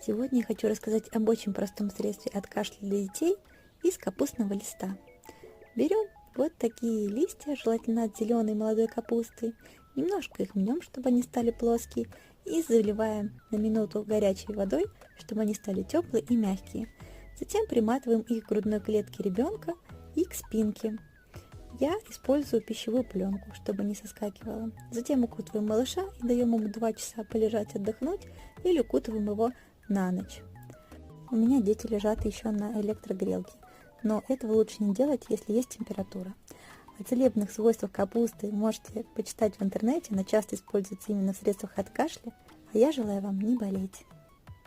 Сегодня я хочу рассказать об очень простом средстве от кашля для детей из капустного листа. Берем вот такие листья, желательно от зеленой молодой капусты, немножко их мнем, чтобы они стали плоские, и заливаем на минуту горячей водой, чтобы они стали теплые и мягкие. Затем приматываем их к грудной клетке ребенка и к спинке. Я использую пищевую пленку, чтобы не соскакивало. Затем укутываем малыша и даем ему 2 часа полежать, отдохнуть, или укутываем его на ночь. У меня дети лежат еще на электрогрелке, но этого лучше не делать, если есть температура. О целебных свойствах капусты можете почитать в интернете, она часто используется именно в средствах от кашля, а я желаю вам не болеть.